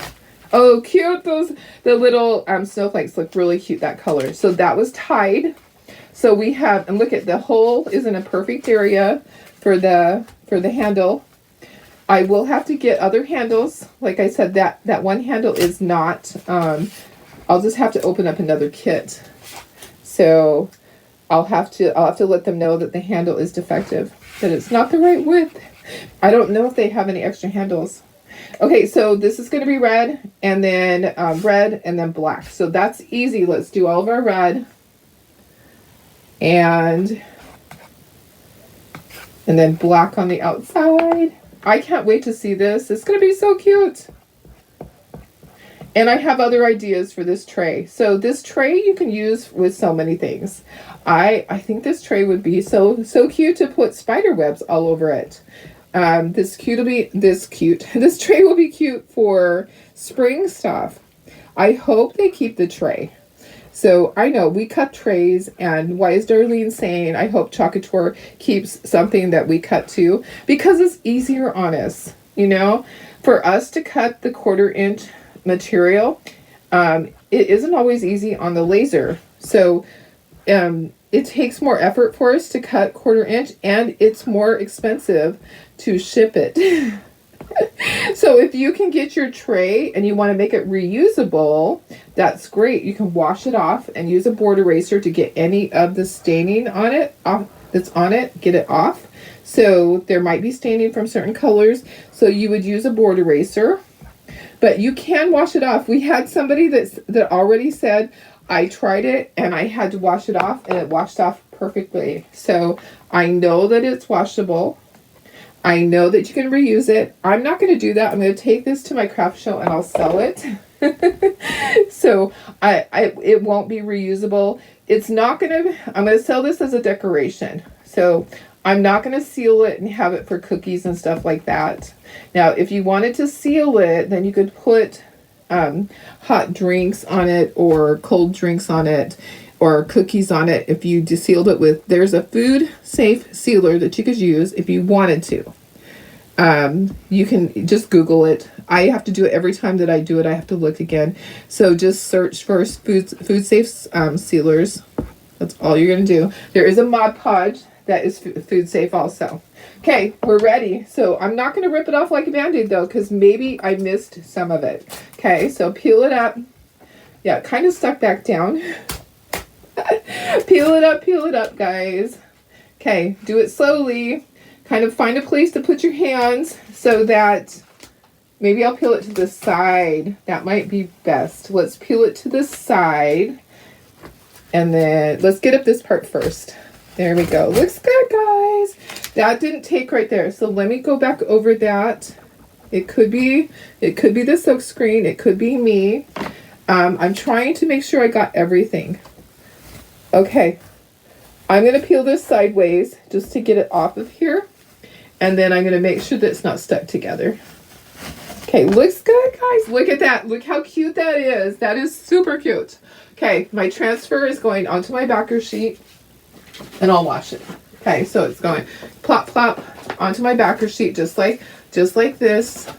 Oh, cute. The little snowflakes look really cute, that color. So that was tied. So we have, and look at, the hole is in a perfect area for the handle. I will have to get other handles. Like I said, that one handle is not, I'll just have to open up another kit. So I'll have to let them know that the handle is defective, that it's not the right width. I don't know if they have any extra handles. Okay, so this is going to be red, and then red, and then black. So that's easy. Let's do all of our red. And then black on the outside. I can't wait to see this. It's going to be so cute. And I have other ideas for this tray. So this tray you can use with so many things. I think this tray would be so cute to put spider webs all over it. This tray will be cute for spring stuff. I hope they keep the tray. So I know we cut trays, and why is Darlene saying I hope Chocator keeps something that we cut too? Because it's easier on us, for us to cut the 1/4 inch material. It isn't always easy on the laser. So it takes more effort for us to cut 1/4 inch, and it's more expensive to ship it. So if you can get your tray and you want to make it reusable, that's great. You can wash it off and use a board eraser to get any of the staining on it off, that's on it, get it off. So there might be staining from certain colors, so you would use a board eraser, but you can wash it off. We had somebody that already said, I tried it and I had to wash it off, and it washed off perfectly. So I know that it's washable. I know that you can reuse it. I'm not going to do that. I'm going to take this to my craft show and I'll sell it. So it won't be reusable. I'm going to sell this as a decoration. So I'm not going to seal it and have it for cookies and stuff like that. Now, if you wanted to seal it, then you could put hot drinks on it or cold drinks on it, or cookies on it. If you sealed it with, there's a food safe sealer that you could use if you wanted to. You can just Google it. I have to do it every time that I do it. I have to look again. So just search for food safe sealers. That's all you're going to do. There is a Mod Podge that is food safe also. Okay, we're ready. So I'm not going to rip it off like a Band-Aid though, because maybe I missed some of it. Okay, so peel it up. Yeah, it kind of stuck back down. Peel it up, guys. Okay, do it slowly. Kind of find a place to put your hands so that Maybe I'll peel it to the side. That might be best. Let's peel it to the side. And then let's get up this part first. There we go. Looks good, guys. That didn't take right there. So let me go back over that. It could be the silk screen. It could be me. I'm trying to make sure I got everything. Okay. I'm going to peel this sideways just to get it off of here. And then I'm going to make sure that it's not stuck together. Okay, looks good, guys. Look at that. Look how cute that is. That is super cute. Okay, my transfer is going onto my backer sheet, and I'll wash it. Okay, so it's going plop, plop onto my backer sheet, just like this.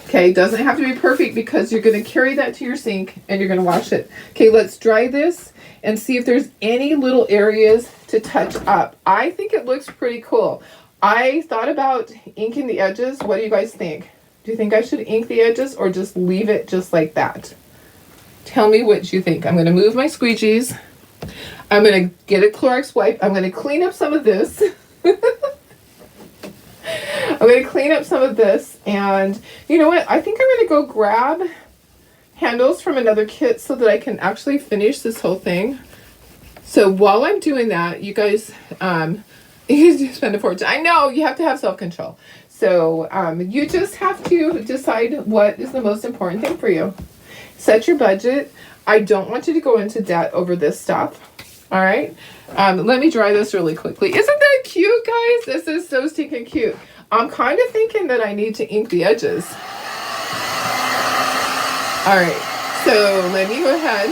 Okay, doesn't have to be perfect because you're going to carry that to your sink, and you're going to wash it. Okay, let's dry this and see if there's any little areas to touch up. I think it looks pretty cool. I thought about inking the edges. What do you guys think? Do you think I should ink the edges or just leave it just like that? Tell me what you think. I'm going to move my squeegees. I'm going to get a Clorox wipe. I'm going to clean up some of this. I'm going to clean up some of this. And you know what? I think I'm going to go grab handles from another kit so that I can actually finish this whole thing. So while I'm doing that, you guys, you spend a fortune. I know you have to have self-control. So you just have to decide what is the most important thing for you. Set your budget. I don't want you to go into debt over this stuff. All right. Let me dry this really quickly. Isn't that cute, guys? This is so stinking cute. I'm kind of thinking that I need to ink the edges. All right. So let me go ahead.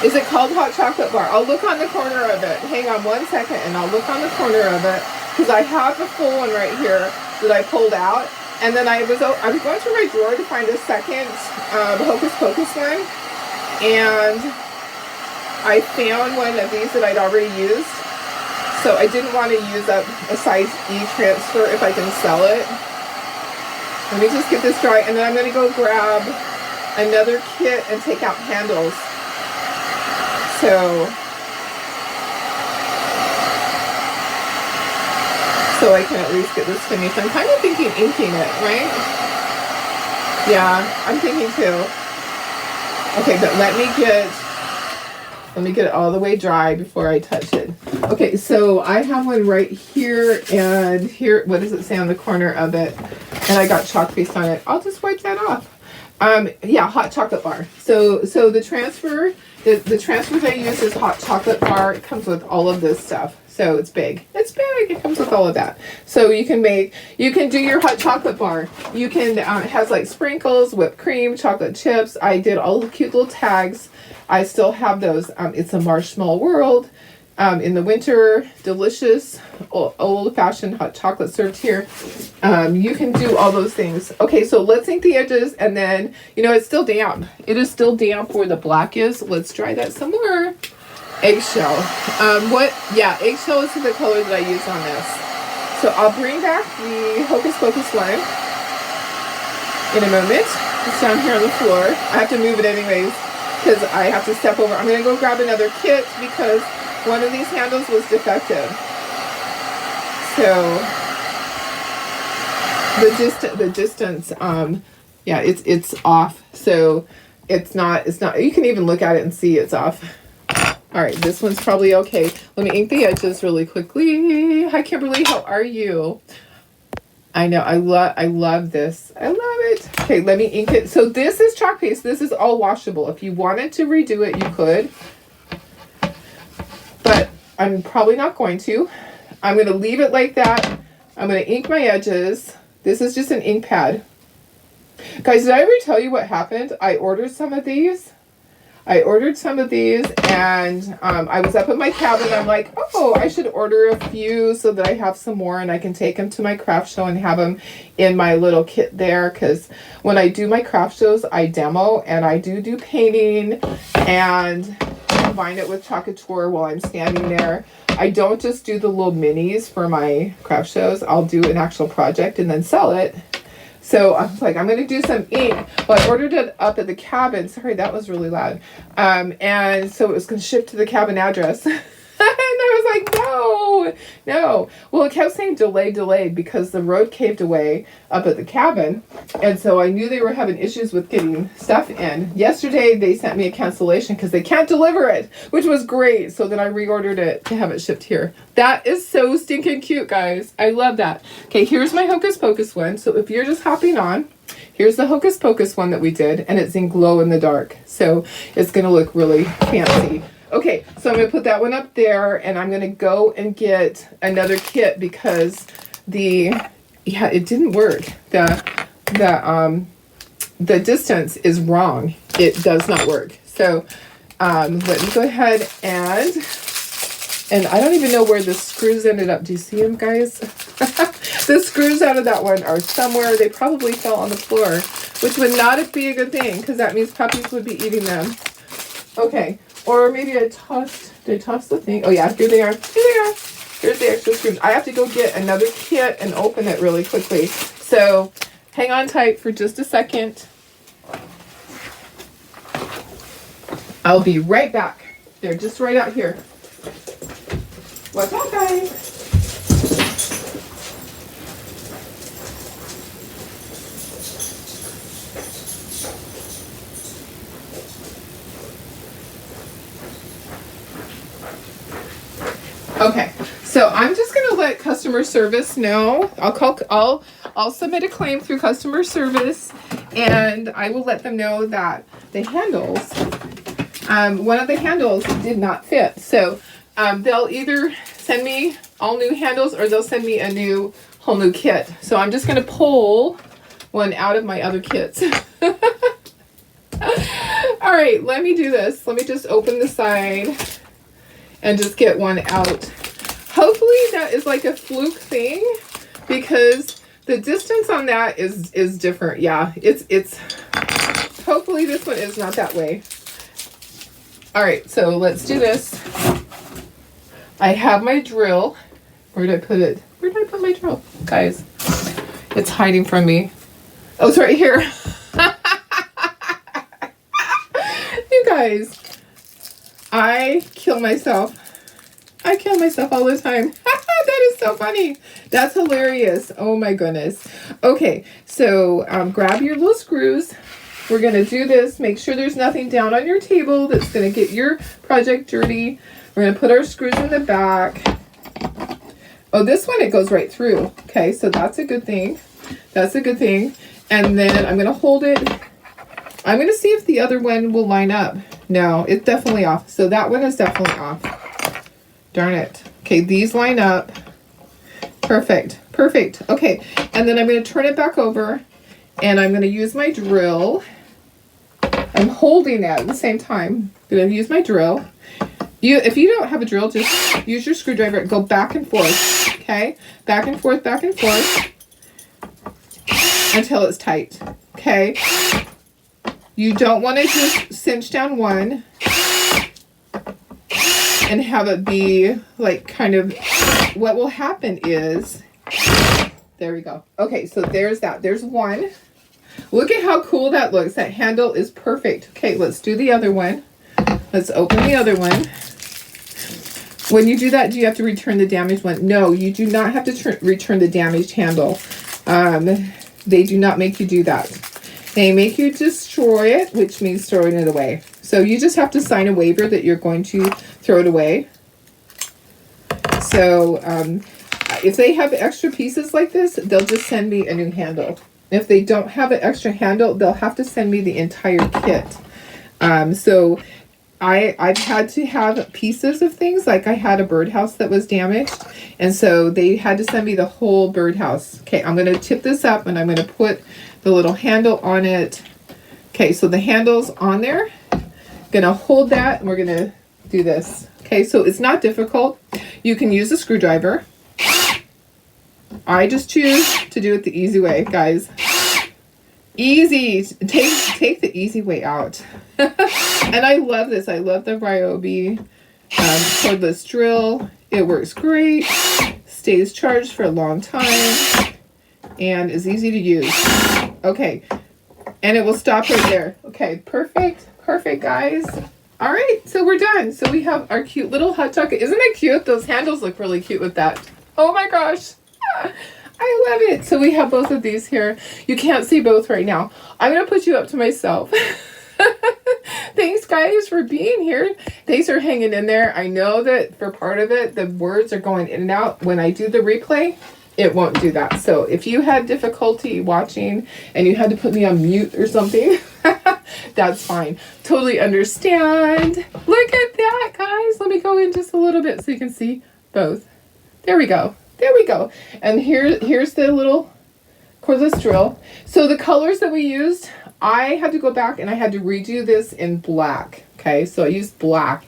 Is it called hot chocolate bar? I'll look on the corner of it. Hang on one second and I'll look on the corner of it because I have a full one right here that I pulled out. And then I was going through my drawer to find a second Hocus Pocus one. And I found one of these that I'd already used. So I didn't want to use up a size E transfer if I can sell it. Let me just get this dry. And then I'm going to go grab another kit and take out handles. So I can at least get this finished. I'm kind of thinking inking it, right? Yeah, I'm thinking too. Okay, but let me get it all the way dry before I touch it. Okay, so I have one right here and here. What does it say on the corner of it? And I got chalk paste on it. I'll just wipe that off. Yeah, hot chocolate bar. So the transfer that I use is hot chocolate bar. It comes with all of this stuff. So it's big. It's big. It comes with all of that. So you can do your hot chocolate bar. You can, it has like sprinkles, whipped cream, chocolate chips. I did all the cute little tags. I still have those. It's a marshmallow world. In the winter, delicious old-fashioned hot chocolate served here. You can do all those things. Okay, so let's ink the edges, and then, it's still damp. It is still damp where the black is. Let's dry that some more. Eggshell. Eggshell is the color that I use on this. So I'll bring back the Hocus Pocus one in a moment. It's down here on the floor. I have to move it anyways because I have to step over. I'm going to go grab another kit because one of these handles was defective. So the distance, it's off. So it's not, you can even look at it and see it's off. All right, this one's probably okay. Let me ink the edges really quickly. Hi, Kimberly, how are you? I know, I love this. I love it. Okay, let me ink it. So this is chalk paste. This is all washable. If you wanted to redo it, you could. But I'm probably not going to. I'm going to leave it like that. I'm going to ink my edges. This is just an ink pad. Guys, did I ever tell you what happened? I ordered some of these. and I was up at my cabin. I'm like, oh, I should order a few so that I have some more and I can take them to my craft show and have them in my little kit there. Because when I do my craft shows, I demo and I do painting and combine it with chocolate tour while I'm standing there. I don't just do the little minis for my craft shows. I'll do an actual project and then sell it. So I was like, I'm going to do some ink. Well, I ordered it up at the cabin. Sorry, that was really loud. And so it was going to ship to the cabin address. And I was like, no, no. Well, it kept saying delayed because the road caved away up at the cabin. And so I knew they were having issues with getting stuff in. Yesterday, they sent me a cancellation because they can't deliver it, which was great. So then I reordered it to have it shipped here. That is so stinking cute, guys. I love that. Okay, here's my Hocus Pocus one. So if you're just hopping on, here's the Hocus Pocus one that we did, and it's in glow in the dark. So it's going to look really fancy. Okay, so I'm going to put that one up there, and I'm going to go and get another kit because it didn't work. The distance is wrong. It does not work. So let me go ahead and I don't even know where the screws ended up. Do you see them, guys? The screws out of that one are somewhere. They probably fell on the floor, which would not be a good thing because that means puppies would be eating them. Okay, or maybe did I toss the thing? Oh yeah, here they are. Here they are. Here's the extra screws. I have to go get another kit and open it really quickly. So hang on tight for just a second. I'll be right back. They're just right out here. What's up, guys? Okay, so I'm just gonna let customer service know. I'll submit a claim through customer service, and I will let them know that the handles, one of the handles did not fit. So they'll either send me all new handles or they'll send me a whole new kit. So I'm just gonna pull one out of my other kits. All right, let me do this. Let me just open the side and just get one out. Hopefully that is like a fluke thing because the distance on that is different. Yeah, it's hopefully this one is not that way. All right, so let's do this. I have my drill. Where did I put it? Where did I put my drill? Guys, it's hiding from me. Oh, it's right here. You guys, I kill myself. I kill myself all the time. That is so funny. That's hilarious. Oh my goodness. Okay, so grab your little screws. We're going to do this. Make sure there's nothing down on your table that's going to get your project dirty. We're going to put our screws in the back. Oh, this one, it goes right through. Okay, so that's a good thing. That's a good thing. And then I'm going to hold it. I'm going to see if the other one will line up. No, it's definitely off. So that one is definitely off. Darn it. Okay, these line up. Perfect. Perfect. Okay, and then I'm going to turn it back over, and I'm going to use my drill. I'm holding it at the same time. I'm going to use my drill. If you don't have a drill, just use your screwdriver and go back and forth. Okay? Back and forth until it's tight. Okay? You don't want to just cinch down one and have it be like kind of, what will happen is, there we go. Okay, so there's that. There's one. Look at how cool that looks. That handle is perfect. Okay, let's do the other one. Let's open the other one. When you do that, do you have to return the damaged one? No, you do not have to return the damaged handle. They do not make you do that. They make you destroy it, which means throwing it away. So you just have to sign a waiver that you're going to throw it away. So if they have extra pieces like this, they'll just send me a new handle. If they don't have an extra handle, they'll have to send me the entire kit. So I've had to have pieces of things, like I had a birdhouse that was damaged, and so they had to send me the whole birdhouse. Okay, I'm going to tip this up and I'm going to put the little handle on it. Okay, so the handle's on there. Going to hold that and we're going to do this. Okay, so it's not difficult. You can use a screwdriver. I just choose to do it the easy way, guys. Easy. Take the easy way out. And I love this. I love the Ryobi cordless drill. It works great. Stays charged for a long time. And is easy to use. Okay. And it will stop right there. Okay, perfect. Perfect, guys. All right, so we're done. So we have our cute little hot chocolate. Isn't it cute? Those handles look really cute with that. Oh my gosh. Ah, I love it. So we have both of these here. You can't see both right now. I'm going to put you up to myself. Thanks, guys, for being here. Thanks for hanging in there. I know that for part of it, the words are going in and out. When I do the replay, it won't do that. So if you had difficulty watching and you had to put me on mute or something, that's fine. Totally understand. Look at that, guys. Let me go in just a little bit so you can see both. There we go. There we go. And here's the little cordless drill. So the colors that we used, I had to go back and I had to redo this in black. Okay, so I used black.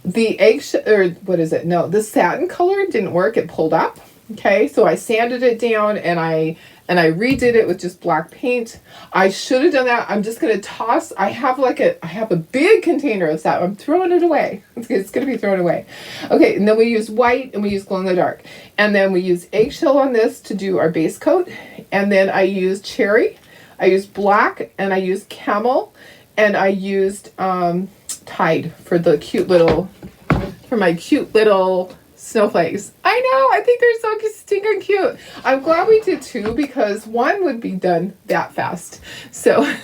The eggshell, or what is it? No, the satin color didn't work. It pulled up. Okay, so I sanded it down and I redid it with just black paint. I should have done that. I'm just gonna toss. I have a big container of that. I'm throwing it away. It's gonna be thrown away. Okay, and then we use white and we use glow in the dark, and then we use eggshell on this to do our base coat, and then I used cherry, I used black, and I used camel, and I used Tide for the cute little, for my cute little snowflakes. I know, I think they're so stinking cute. I'm glad we did two because one would be done that fast. So, and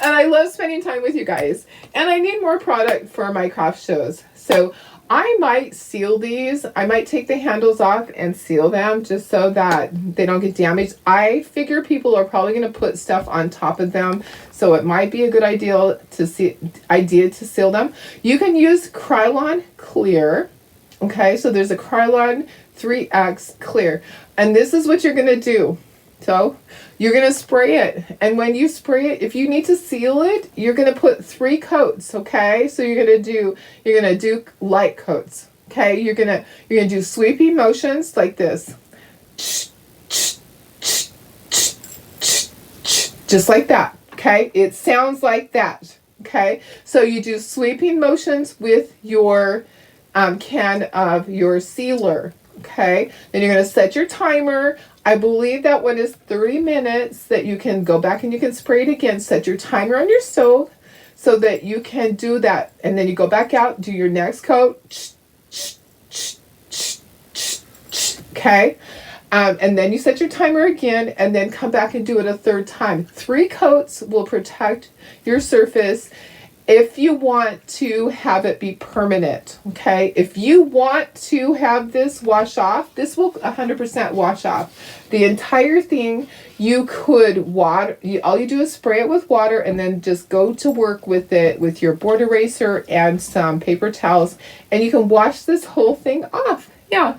I love spending time with you guys. And I need more product for my craft shows. So I might seal these. I might take the handles off and seal them just so that they don't get damaged. I figure people are probably going to put stuff on top of them. So it might be a good idea to seal them. You can use Krylon Clear. Okay, so there's a Krylon 3X Clear. And this is what you're going to do. So you're going to spray it. And when you spray it, if you need to seal it, you're going to put 3 coats. Okay, so you're going to do light coats. Okay, you're going to do sweeping motions like this. Just like that. Okay, it sounds like that. Okay, so you do sweeping motions with your can of your sealer. Okay, then you're going to set your timer. I believe that one is 30 minutes that you can go back and you can spray it again. Set your timer on your stove so that you can do that. And then you go back out, do your next coat. Okay, and then you set your timer again and then come back and do it a third time. 3 coats will protect your surface if you want to have it be permanent. Okay, if you want to have this wash off, this will 100% wash off the entire thing. You could water, all you do is spray it with water and then just go to work with it with your board eraser and some paper towels, and you can wash this whole thing off. Yeah.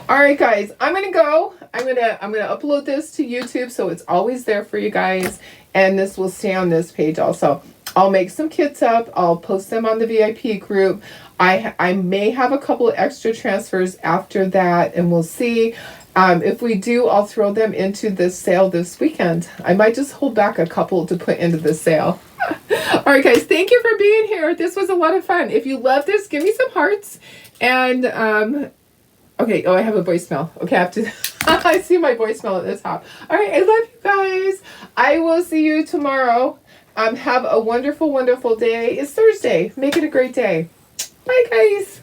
All right, guys, I'm gonna go. I'm gonna upload this to YouTube so it's always there for you guys, and this will stay on this page also. I'll make some kits up. I'll post them on the VIP group. I may have a couple of extra transfers after that, and we'll see. If we do, I'll throw them into this sale this weekend. I might just hold back a couple to put into the sale. All right, guys, thank you for being here. This was a lot of fun. If you love this, give me some hearts. And, okay, oh, I have a voicemail. Okay, I have to, I see my voicemail at the top. All right, I love you guys. I will see you tomorrow. Have a wonderful, wonderful day. It's Thursday. Make it a great day. Bye, guys.